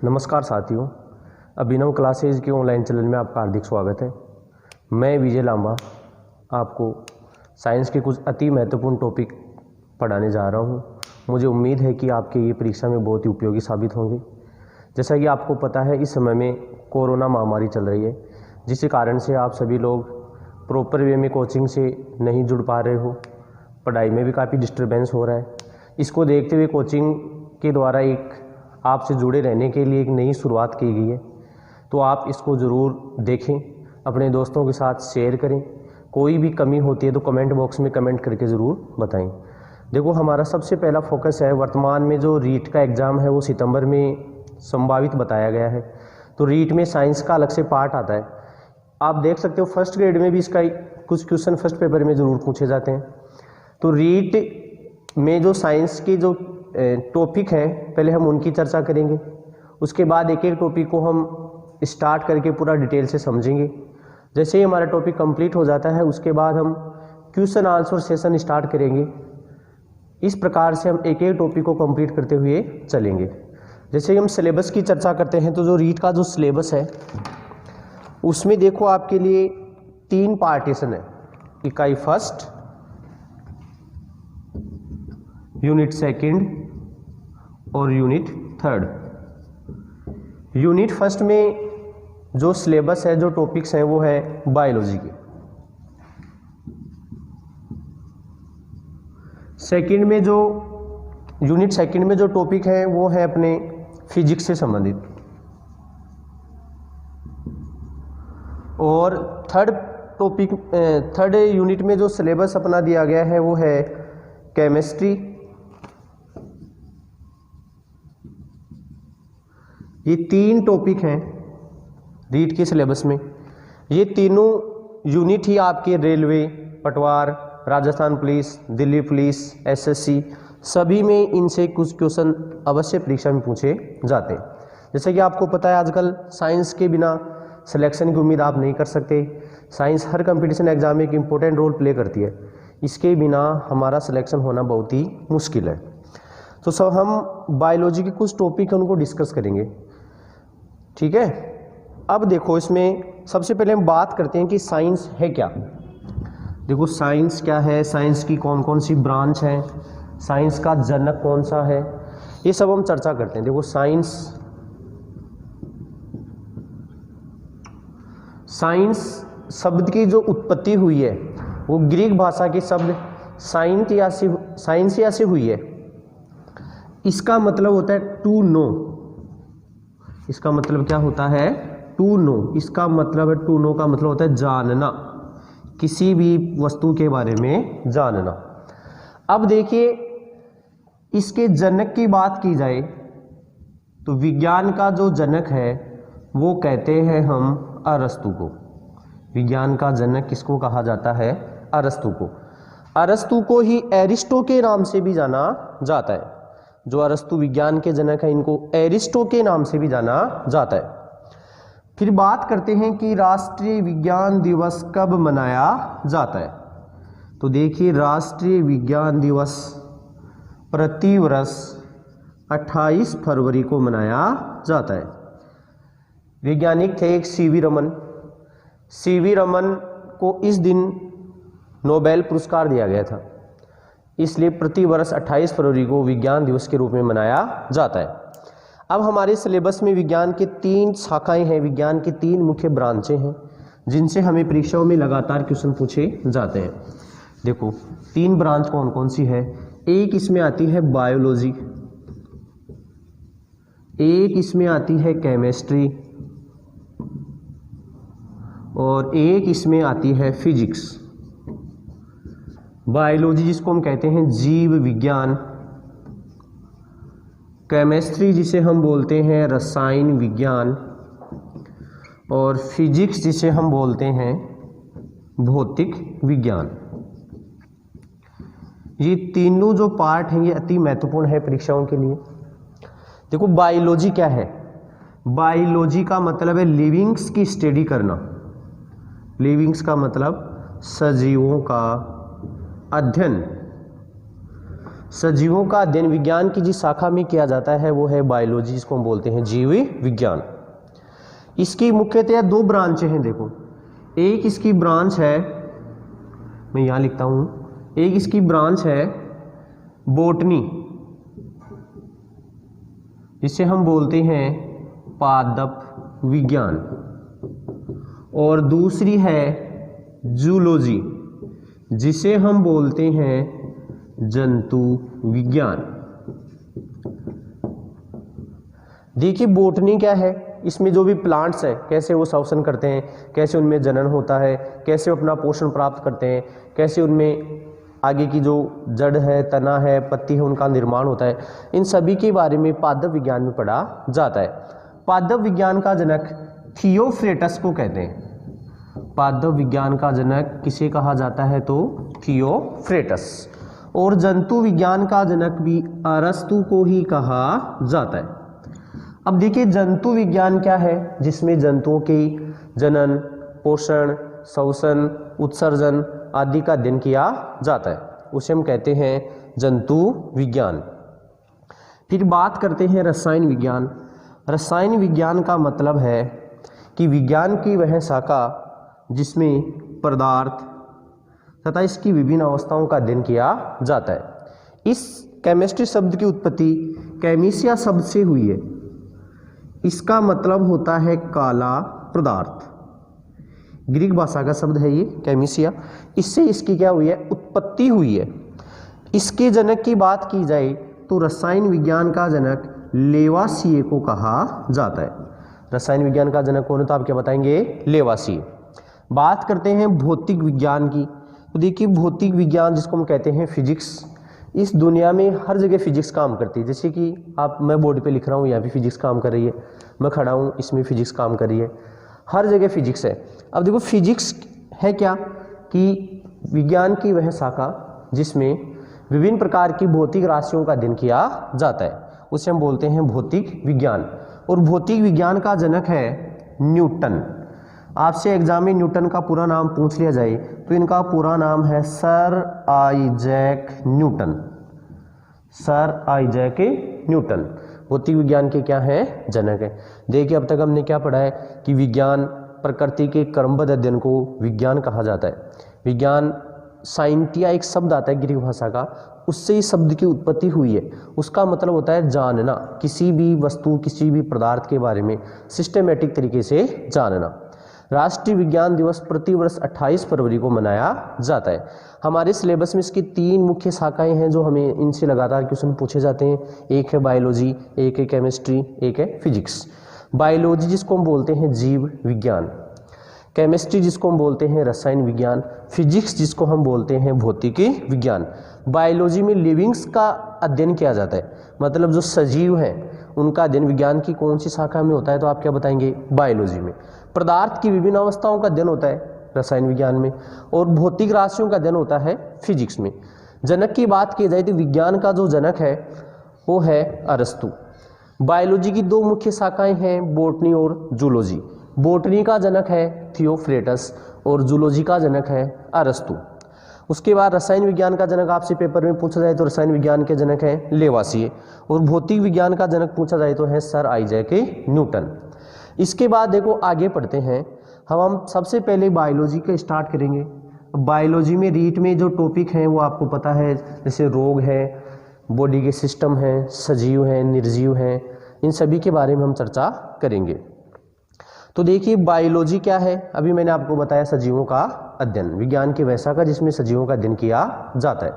नमस्कार साथियों, अभिनव क्लासेज के ऑनलाइन चैनल में आपका हार्दिक स्वागत है। मैं विजय लांबा आपको साइंस के कुछ अति महत्वपूर्ण टॉपिक पढ़ाने जा रहा हूं। मुझे उम्मीद है कि आपके ये परीक्षा में बहुत ही उपयोगी साबित होंगे। जैसा कि आपको पता है, इस समय में कोरोना महामारी चल रही है, जिसके कारण से आप सभी लोग प्रॉपर वे में कोचिंग से नहीं जुड़ पा रहे हो। पढ़ाई में भी काफ़ी डिस्टर्बेंस हो रहा है। इसको देखते हुए कोचिंग के द्वारा एक आपसे जुड़े रहने के लिए एक नई शुरुआत की गई है, तो आप इसको ज़रूर देखें, अपने दोस्तों के साथ शेयर करें। कोई भी कमी होती है तो कमेंट बॉक्स में कमेंट करके ज़रूर बताएं। देखो, हमारा सबसे पहला फोकस है, वर्तमान में जो रीट का एग्ज़ाम है वो सितंबर में संभावित बताया गया है। तो रीट में साइंस का अलग से पार्ट आता है। आप देख सकते हो फर्स्ट ग्रेड में भी इसका कुछ क्वेश्चन फर्स्ट पेपर में ज़रूर पूछे जाते हैं। तो रीट में जो साइंस की जो टॉपिक है, पहले हम उनकी चर्चा करेंगे। उसके बाद एक एक टॉपिक को हम स्टार्ट करके पूरा डिटेल से समझेंगे। जैसे ही हमारा टॉपिक कंप्लीट हो जाता है, उसके बाद हम क्वेश्चन आंसर सेशन स्टार्ट करेंगे। इस प्रकार से हम एक एक टॉपिक को कंप्लीट करते हुए चलेंगे। जैसे ही हम सिलेबस की चर्चा करते हैं, तो जो रीट का जो सिलेबस है उसमें देखो आपके लिए 3 पार्टीशन है। इकाई फर्स्ट, यूनिट सेकंड और यूनिट थर्ड। यूनिट फर्स्ट में जो सिलेबस है, जो टॉपिक्स हैं, वो है बायोलॉजी के। सेकंड में जो यूनिट सेकंड में जो टॉपिक है वो है अपने फिजिक्स से संबंधित। और थर्ड यूनिट में जो सिलेबस अपना दिया गया है वो है केमिस्ट्री। ये 3 टॉपिक हैं रीट के सिलेबस में। ये तीनों यूनिट ही आपके रेलवे, पटवार, Rajasthan police, Delhi police, SSC, सभी में इनसे कुछ क्वेश्चन अवश्य परीक्षा में पूछे जाते हैं। जैसे कि आपको पता है, आजकल साइंस के बिना सिलेक्शन की उम्मीद आप नहीं कर सकते। साइंस हर कंपटीशन एग्जाम में एक इम्पोर्टेंट रोल प्ले करती है। इसके बिना हमारा सिलेक्शन होना बहुत ही मुश्किल है। तो सब हम बायोलॉजी के कुछ टॉपिक हैं उनको डिस्कस करेंगे, ठीक है। अब देखो, इसमें सबसे पहले हम बात करते हैं कि साइंस है क्या। देखो, साइंस क्या है, साइंस की कौन कौन सी ब्रांच है, साइंस का जनक कौन सा है, ये सब हम चर्चा करते हैं। देखो, साइंस शब्द की जो उत्पत्ति हुई है वो ग्रीक भाषा के शब्द साइंसिया से हुई है। इसका मतलब होता है टू नो। इसका मतलब क्या होता है? To know. इसका मतलब है, टू नो का मतलब होता है जानना, किसी भी वस्तु के बारे में जानना। अब देखिए, इसके जनक की बात की जाए तो विज्ञान का जो जनक है वो कहते हैं हम अरस्तु को। विज्ञान का जनक किसको कहा जाता है? अरस्तु को। अरस्तु को ही एरिस्टो के नाम से भी जाना जाता है। जो अरस्तु विज्ञान के जनक है, इनको एरिस्टो के नाम से भी जाना जाता है। फिर बात करते हैं कि राष्ट्रीय विज्ञान दिवस कब मनाया जाता है। तो देखिए, राष्ट्रीय विज्ञान दिवस प्रति वर्ष 28 फरवरी को मनाया जाता है। वैज्ञानिक थे एक सीवी रमन। सीवी रमन को इस दिन नोबेल पुरस्कार दिया गया था, इसलिए प्रति वर्ष 28 फरवरी को विज्ञान दिवस के रूप में मनाया जाता है। अब हमारे सिलेबस में विज्ञान के 3 शाखाएं हैं, विज्ञान की 3 मुख्य ब्रांचें हैं, जिनसे हमें परीक्षाओं में लगातार क्वेश्चन पूछे जाते हैं। देखो, 3 ब्रांच कौन कौन सी है। एक इसमें आती है बायोलॉजी, एक इसमें आती है केमिस्ट्री, और एक इसमें आती है फिजिक्स। बायोलॉजी जिसको हम कहते हैं जीव विज्ञान, केमिस्ट्री जिसे हम बोलते हैं रसायन विज्ञान, और फिजिक्स जिसे हम बोलते हैं भौतिक विज्ञान। ये तीनों जो पार्ट हैं ये अति महत्वपूर्ण है परीक्षाओं के लिए। देखो, बायोलॉजी क्या है? बायोलॉजी का मतलब है लिविंग्स की स्टडी करना। लिविंग्स का मतलब सजीवों का अध्ययन। सजीवों का अध्ययन विज्ञान की जिस शाखा में किया जाता है वो है बायोलॉजी, जिसको हम बोलते हैं जीव विज्ञान। इसकी मुख्यतः दो ब्रांच हैं। देखो, एक इसकी ब्रांच है, मैं यहाँ लिखता हूँ, एक इसकी ब्रांच है बॉटनी, जिसे हम बोलते हैं पादप विज्ञान, और दूसरी है जूलॉजी, जिसे हम बोलते हैं जंतु विज्ञान। देखिए बॉटनी क्या है, इसमें जो भी प्लांट्स हैं कैसे वो श्वसन करते हैं, कैसे उनमें जनन होता है, कैसे वो अपना पोषण प्राप्त करते हैं, कैसे उनमें आगे की जो जड़ है, तना है, पत्ती है, उनका निर्माण होता है, इन सभी के बारे में पादप विज्ञान में पढ़ा जाता है। पादप विज्ञान का जनक थियोफ्रेटस को कहते हैं। पादप विज्ञान का जनक किसे कहा जाता है तो थियोफ्रेटस। और जंतु विज्ञान का जनक भी अरस्तु को ही कहा जाता है। अब देखिए जंतु विज्ञान क्या है, जिसमें जंतुओं के जनन, पोषण, श्वसन, उत्सर्जन आदि का अध्ययन किया जाता है, उसे हम कहते हैं जंतु विज्ञान। फिर बात करते हैं रसायन विज्ञान। रसायन विज्ञान का मतलब है कि विज्ञान की वह शाखा जिसमें पदार्थ तथा इसकी विभिन्न अवस्थाओं का अध्ययन किया जाता है। इस केमिस्ट्री शब्द की उत्पत्ति केमिसिया शब्द से हुई है। इसका मतलब होता है काला पदार्थ। ग्रीक भाषा का शब्द है ये केमिसिया। इससे इसकी क्या हुई है, उत्पत्ति हुई है। इसके जनक की बात की जाए तो रसायन विज्ञान का जनक लेवासिए को कहा जाता है। रसायन विज्ञान का जनक कौन है तो आप क्या बताएंगे, लेवासिए। बात करते हैं भौतिक विज्ञान की। तो देखिए भौतिक विज्ञान जिसको हम कहते हैं फिजिक्स, इस दुनिया में हर जगह फिजिक्स काम करती है। जैसे कि आप, मैं बोर्ड पे लिख रहा हूँ, यहाँ भी फिजिक्स काम कर रही है, मैं खड़ा हूँ, इसमें फिजिक्स काम कर रही है, हर जगह फिजिक्स है। अब देखो फिजिक्स है क्या कि विज्ञान की वह शाखा जिसमें विभिन्न प्रकार की भौतिक राशियों का अध्ययन किया जाता है, उसे हम बोलते हैं भौतिक विज्ञान। और भौतिक विज्ञान का जनक है न्यूटन। आपसे एग्जाम में न्यूटन का पूरा नाम पूछ लिया जाए तो इनका पूरा नाम है sir Isaac Newton. Sir Isaac Newton भौतिक विज्ञान के क्या है, जनक है। देखिए अब तक हमने क्या पढ़ा है कि विज्ञान प्रकृति के क्रमबद्ध अध्ययन को विज्ञान कहा जाता है। विज्ञान साइंटिया एक शब्द आता है ग्रीक भाषा का, उससे इस शब्द की उत्पत्ति हुई है। उसका मतलब होता है जानना, किसी भी वस्तु, किसी भी पदार्थ के बारे में सिस्टमेटिक तरीके से जानना। राष्ट्रीय विज्ञान दिवस प्रतिवर्ष 28 फरवरी को मनाया जाता है। हमारे सिलेबस में इसकी 3 मुख्य शाखाएं हैं जो हमें इनसे लगातार क्वेश्चन पूछे जाते हैं। एक है बायोलॉजी, एक है केमिस्ट्री, एक है फिजिक्स। बायोलॉजी जिसको हम बोलते हैं जीव विज्ञान, केमिस्ट्री जिसको हम बोलते हैं रसायन विज्ञान, फिजिक्स जिसको हम बोलते हैं भौतिकी विज्ञान। बायोलॉजी में लिविंग्स का अध्ययन किया जाता है, मतलब जो सजीव हैं उनका अध्ययन विज्ञान की कौन सी शाखा में होता है तो आप क्या बताएंगे, बायोलॉजी में। पदार्थ की विभिन्न अवस्थाओं का अध्ययन होता है रसायन विज्ञान में, और भौतिक राशियों का अध्ययन होता है फिजिक्स में। जनक की बात की जाए तो विज्ञान का जो जनक है वो है अरस्तु। बायोलॉजी की 2 मुख्य शाखाएं हैं, बॉटनी और जूलॉजी। बॉटनी का जनक है थियोफ्रेटस और जूलॉजी का जनक है अरस्तु। उसके बाद रसायन विज्ञान का जनक आपसे पेपर में पूछा जाए तो रसायन विज्ञान के जनक हैं लेवासिए, और भौतिक विज्ञान का जनक पूछा जाए तो है सर आइजैक न्यूटन। इसके बाद देखो आगे पढ़ते हैं हम सबसे पहले बायोलॉजी का स्टार्ट करेंगे। बायोलॉजी में रीट में जो टॉपिक हैं वो आपको पता है, जैसे रोग है, बॉडी के सिस्टम हैं, सजीव हैं, निर्जीव हैं, इन सभी के बारे में हम चर्चा करेंगे। तो देखिए बायोलॉजी क्या है, अभी मैंने आपको बताया सजीवों का अध्ययन, विज्ञान की वह शाखा जिसमें सजीवों का अध्ययन किया जाता है।